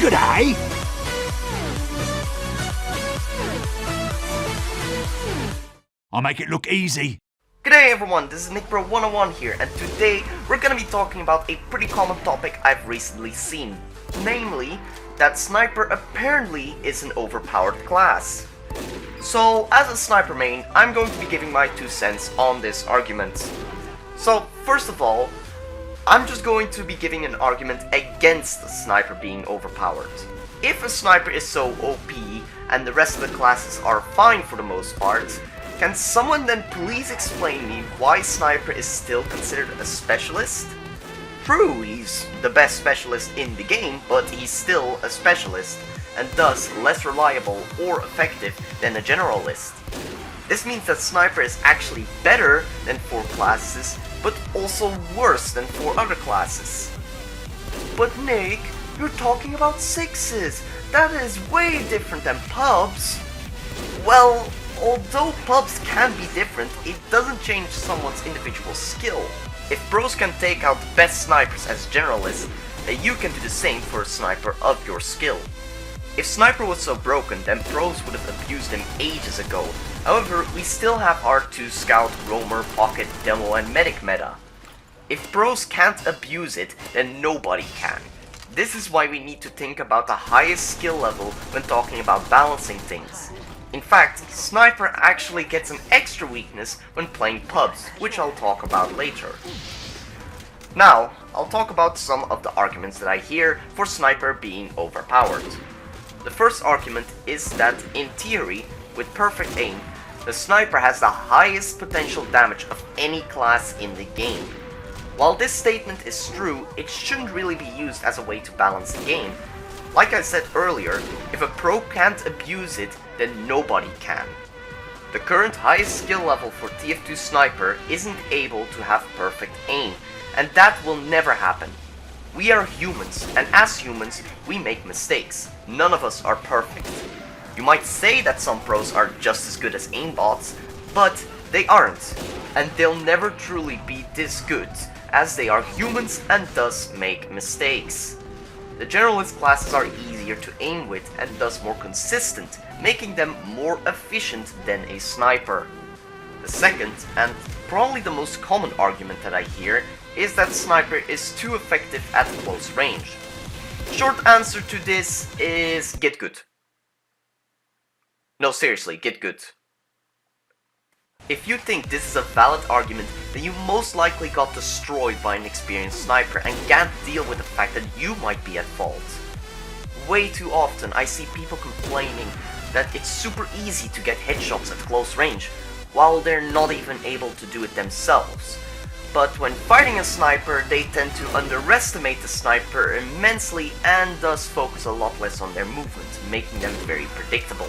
good, eh? I'll make it look easy. G'day everyone, this is NickBro101 here, and today we're gonna be talking about a pretty common topic I've recently seen. Namely, that sniper apparently is an overpowered class. So, as a sniper main, I'm going to be giving my 2 cents on this argument. So, first of all, I'm just going to be giving an argument against the sniper being overpowered. If a sniper is so OP and the rest of the classes are fine for the most part, can someone then please explain me why sniper is still considered a specialist? True, he's the best specialist in the game, but he's still a specialist, and thus less reliable or effective than a generalist. This means that sniper is actually better than 4 classes, but also worse than 4 other classes. But Nick, you're talking about 6s. That is way different than pubs. Well, although pubs can be different, it doesn't change someone's individual skill. If pros can take out the best snipers as generalists, then you can do the same for a sniper of your skill. If sniper was so broken, then pros would have abused him ages ago. However, we still have R2, Scout, Roamer, Pocket, Demo and Medic meta. If pros can't abuse it, then nobody can. This is why we need to think about the highest skill level when talking about balancing things. In fact, sniper actually gets an extra weakness when playing pubs, which I'll talk about later. Now, I'll talk about some of the arguments that I hear for sniper being overpowered. The first argument is that, in theory, with perfect aim, the sniper has the highest potential damage of any class in the game. While this statement is true, it shouldn't really be used as a way to balance the game. Like I said earlier, if a pro can't abuse it, then nobody can. The current highest skill level for TF2 Sniper isn't able to have perfect aim, and that will never happen. We are humans, and as humans, we make mistakes. None of us are perfect. You might say that some pros are just as good as aimbots, but they aren't, and they'll never truly be this good, as they are humans and thus make mistakes. The generalist classes are easier to aim with and thus more consistent, making them more efficient than a sniper. The second, and probably the most common argument that I hear, is that sniper is too effective at close range. Short answer to this is get good. No, seriously, get good. If you think this is a valid argument, then you most likely got destroyed by an experienced sniper and can't deal with the fact that you might be at fault. Way too often I see people complaining that it's super easy to get headshots at close range, while they're not even able to do it themselves. But when fighting a sniper, they tend to underestimate the sniper immensely and thus focus a lot less on their movement, making them very predictable.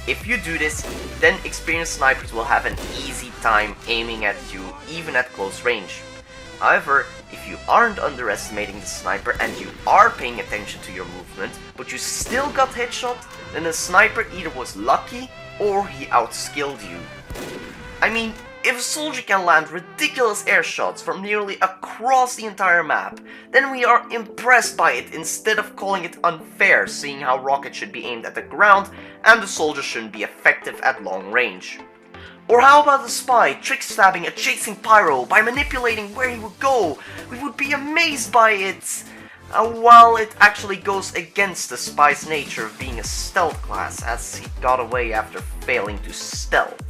If you do this, then experienced snipers will have an easy time aiming at you even at close range. However, if you aren't underestimating the sniper and you are paying attention to your movement, but you still got headshot, then the sniper either was lucky or he outskilled you. I mean, if a soldier can land ridiculous airshots from nearly across the entire map, then we are impressed by it instead of calling it unfair, seeing how rockets should be aimed at the ground and the soldier shouldn't be effective at long range. Or how about the spy trick-stabbing a chasing pyro by manipulating where he would go? We would be amazed by it, while it actually goes against the spy's nature of being a stealth class, as he got away after failing to stealth.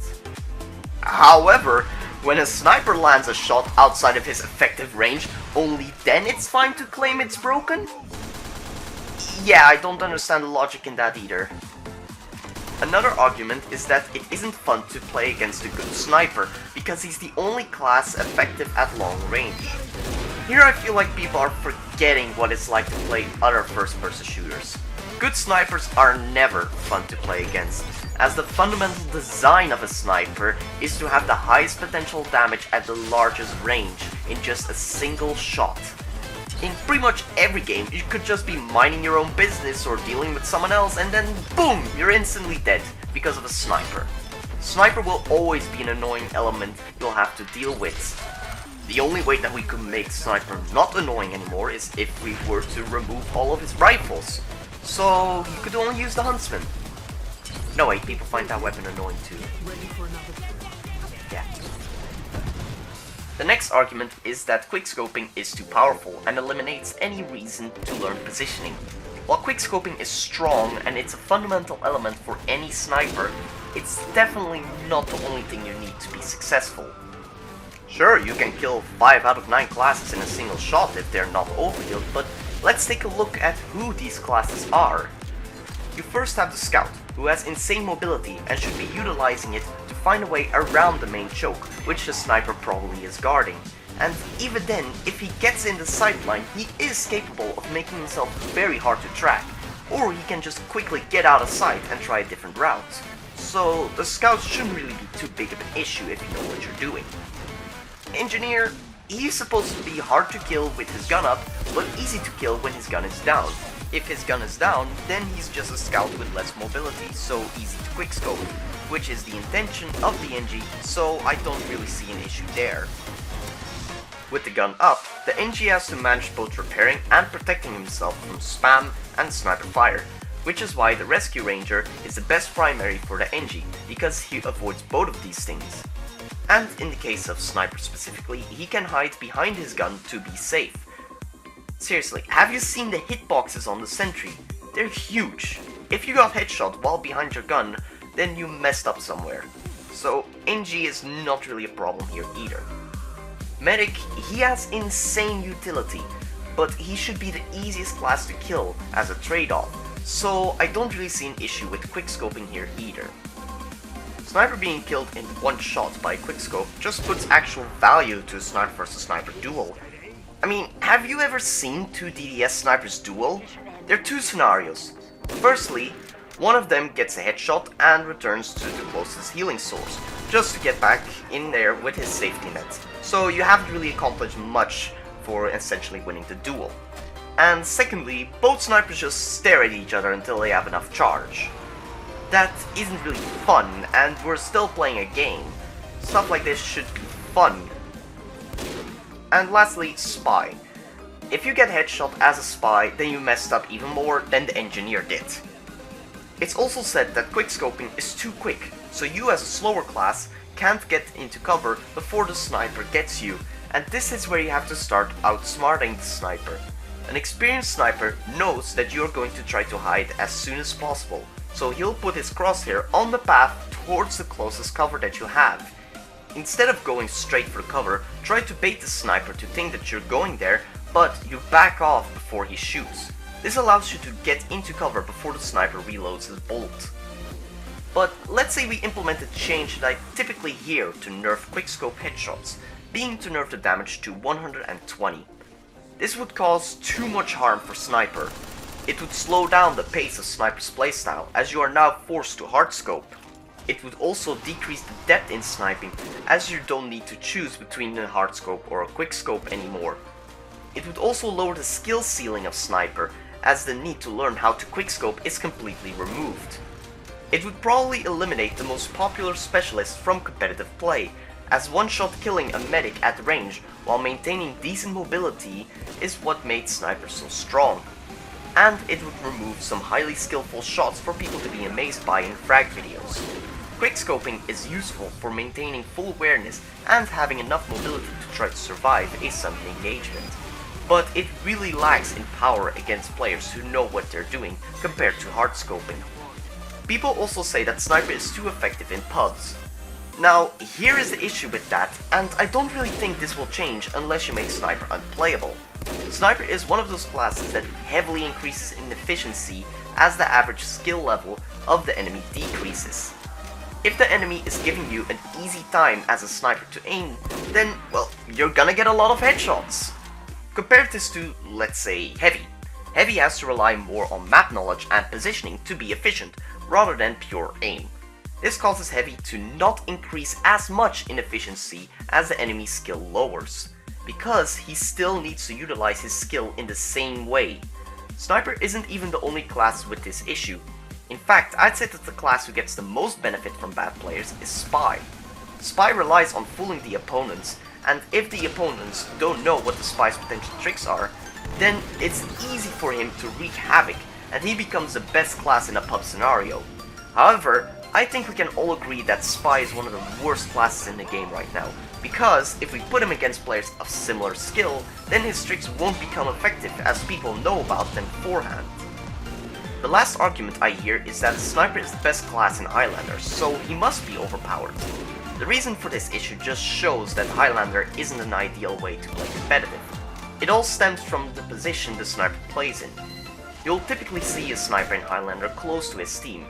However, when a sniper lands a shot outside of his effective range, only then it's fine to claim it's broken? Yeah, I don't understand the logic in that either. Another argument is that it isn't fun to play against a good sniper, because he's the only class effective at long range. Here I feel like people are forgetting what it's like to play other first-person shooters. Good snipers are never fun to play against, as the fundamental design of a sniper is to have the highest potential damage at the largest range in just a single shot. In pretty much every game, you could just be minding your own business or dealing with someone else and then boom, you're instantly dead because of a sniper. Sniper will always be an annoying element you'll have to deal with. The only way that we could make Sniper not annoying anymore is if we were to remove all of his rifles. So he could only use the Huntsman. No wait, people find that weapon annoying too. Yeah. The next argument is that quickscoping is too powerful and eliminates any reason to learn positioning. While quickscoping is strong and it's a fundamental element for any sniper, it's definitely not the only thing you need to be successful. Sure, you can kill 5 out of 9 classes in a single shot if they're not overhealed, but let's take a look at who these classes are. You first have the Scout, who has insane mobility and should be utilizing it to find a way around the main choke, which the sniper probably is guarding. And even then, if he gets in the sightline, he is capable of making himself very hard to track, or he can just quickly get out of sight and try a different route. So the Scout shouldn't really be too big of an issue if you know what you're doing. Engineer, he's supposed to be hard to kill with his gun up, but easy to kill when his gun is down. If his gun is down, then he's just a scout with less mobility, so easy to quickscope, which is the intention of the NG, so I don't really see an issue there. With the gun up, the NG has to manage both repairing and protecting himself from spam and sniper fire, which is why the Rescue Ranger is the best primary for the NG, because he avoids both of these things. And in the case of Sniper specifically, he can hide behind his gun to be safe. Seriously, have you seen the hitboxes on the sentry? They're huge. If you got headshot while behind your gun, then you messed up somewhere. So NG is not really a problem here either. Medic, he has insane utility, but he should be the easiest class to kill as a trade-off, so I don't really see an issue with quickscoping here either. Sniper being killed in one shot by a quickscope just puts actual value to a sniper versus sniper duel. I mean, have you ever seen two DDS snipers duel? There are two scenarios. Firstly, one of them gets a headshot and returns to the closest healing source, just to get back in there with his safety net. So you haven't really accomplished much for essentially winning the duel. And secondly, both snipers just stare at each other until they have enough charge. That isn't really fun, and we're still playing a game. Stuff like this should be fun. And lastly, Spy. If you get headshot as a spy, then you messed up even more than the engineer did. It's also said that quickscoping is too quick, so you as a slower class can't get into cover before the sniper gets you, and this is where you have to start outsmarting the sniper. An experienced sniper knows that you're going to try to hide as soon as possible, so he'll put his crosshair on the path towards the closest cover that you have. Instead of going straight for cover, try to bait the sniper to think that you're going there, but you back off before he shoots. This allows you to get into cover before the sniper reloads his bolt. But let's say we implement a change that I typically hear to nerf quickscope headshots, being to nerf the damage to 120. This would cause too much harm for Sniper. It would slow down the pace of Sniper's playstyle, as you are now forced to hardscope. It would also decrease the depth in sniping, as you don't need to choose between a hardscope or a quickscope anymore. It would also lower the skill ceiling of Sniper, as the need to learn how to quickscope is completely removed. It would probably eliminate the most popular specialist from competitive play, as one-shot killing a medic at range while maintaining decent mobility is what made Sniper so strong. And it would remove some highly skillful shots for people to be amazed by in frag videos. Quickscoping is useful for maintaining full awareness and having enough mobility to try to survive a sudden engagement. But it really lacks in power against players who know what they're doing compared to hardscoping. People also say that Sniper is too effective in pubs. Now, here is the issue with that, and I don't really think this will change unless you make Sniper unplayable. Sniper is one of those classes that heavily increases in efficiency as the average skill level of the enemy decreases. If the enemy is giving you an easy time as a sniper to aim, then, well, you're gonna get a lot of headshots. Compare this to, let's say, Heavy. Heavy has to rely more on map knowledge and positioning to be efficient, rather than pure aim. This causes Heavy to not increase as much in efficiency as the enemy's skill lowers, because he still needs to utilize his skill in the same way. Sniper isn't even the only class with this issue. In fact, I'd say that the class who gets the most benefit from bad players is Spy. Spy relies on fooling the opponents, and if the opponents don't know what the spy's potential tricks are, then it's easy for him to wreak havoc, and he becomes the best class in a pub scenario. However, I think we can all agree that Spy is one of the worst classes in the game right now, because if we put him against players of similar skill, then his tricks won't become effective as people know about them beforehand. The last argument I hear is that Sniper is the best class in Highlander, so he must be overpowered. The reason for this issue just shows that Highlander isn't an ideal way to play competitive. It all stems from the position the Sniper plays in. You'll typically see a Sniper in Highlander close to his team.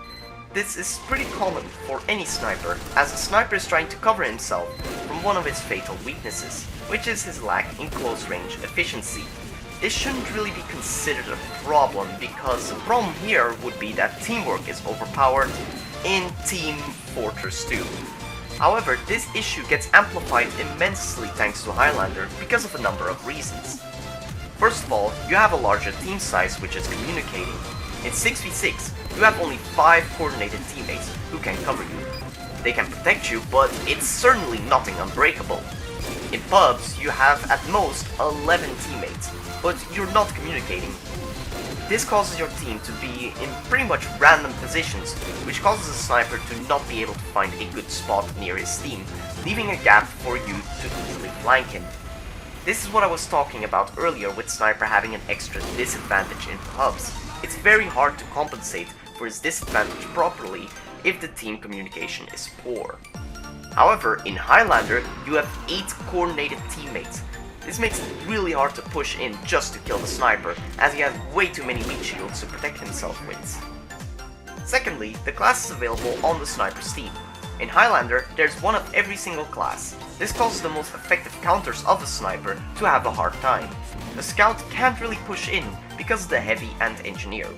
This is pretty common for any Sniper, as a Sniper is trying to cover himself from one of his fatal weaknesses, which is his lack in close range efficiency. This shouldn't really be considered a problem, because the problem here would be that teamwork is overpowered in Team Fortress 2. However, this issue gets amplified immensely thanks to Highlander because of a number of reasons. First of all, you have a larger team size which is communicating. In 6v6, you have only 5 coordinated teammates who can cover you. They can protect you, but it's certainly nothing unbreakable. In pubs, you have at most 11 teammates, but you're not communicating. This causes your team to be in pretty much random positions, which causes a Sniper to not be able to find a good spot near his team, leaving a gap for you to easily flank him. This is what I was talking about earlier with Sniper having an extra disadvantage in pubs. It's very hard to compensate for his disadvantage properly if the team communication is poor. However, in Highlander, you have 8 coordinated teammates. This makes it really hard to push in just to kill the Sniper, as he has way too many meat shields to protect himself with. Secondly, the class is available on the Sniper's team. In Highlander, there's one of every single class. This causes the most effective counters of the Sniper to have a hard time. The Scout can't really push in because of the Heavy and Engineer.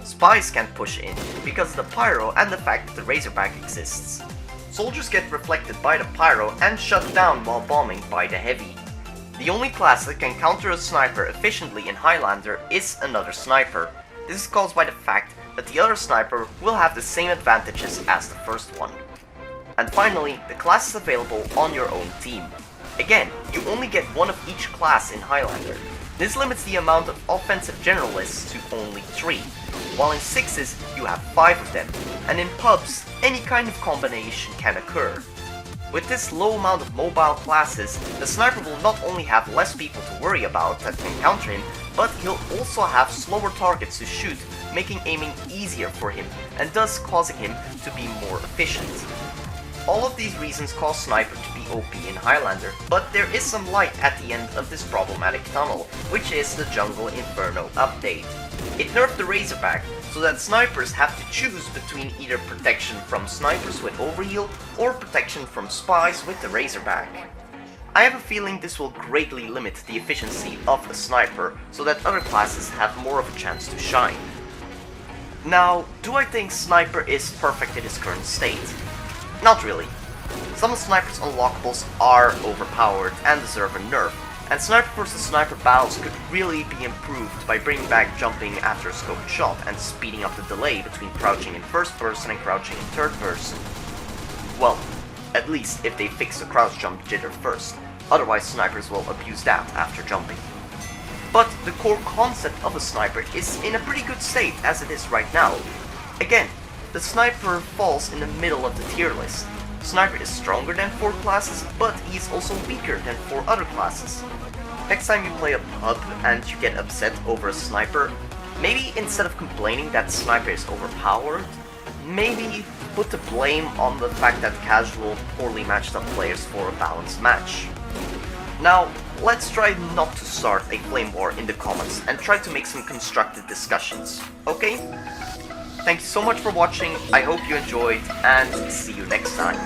Spies can't push in because of the Pyro and the fact that the Razorback exists. Soldiers get reflected by the Pyro and shut down while bombing by the Heavy. The only class that can counter a Sniper efficiently in Highlander is another Sniper. This is caused by the fact that the other Sniper will have the same advantages as the first one. And finally, the class is available on your own team. Again, you only get one of each class in Highlander. This limits the amount of offensive generalists to only 3, while in 6s you have 5 of them, and in pubs any kind of combination can occur. With this low amount of mobile classes, the Sniper will not only have less people to worry about that can counter him, but he'll also have slower targets to shoot, making aiming easier for him, and thus causing him to be more efficient. All of these reasons cause Sniper to be OP in Highlander, but there is some light at the end of this problematic tunnel, which is the Jungle Inferno update. It nerfed the Razorback, so that snipers have to choose between either protection from snipers with overheal or protection from spies with the Razorback. I have a feeling this will greatly limit the efficiency of a sniper, so that other classes have more of a chance to shine. Now, do I think Sniper is perfect in its current state? Not really. Some of Sniper's unlockables are overpowered and deserve a nerf, and Sniper vs Sniper battles could really be improved by bringing back jumping after a scoped shot and speeding up the delay between crouching in first person and crouching in third person. Well, at least if they fix the crouch jump jitter first, otherwise snipers will abuse that after jumping. But the core concept of a sniper is in a pretty good state as it is right now. Again, the sniper falls in the middle of the tier list. Sniper is stronger than 4 classes, but he's also weaker than 4 other classes. Next time you play a pub and you get upset over a sniper, maybe instead of complaining that sniper is overpowered, maybe put the blame on the fact that casual, poorly matched up players for a balanced match. Now, let's try not to start a flame war in the comments and try to make some constructive discussions, okay? Thank you so much for watching, I hope you enjoyed, and see you next time.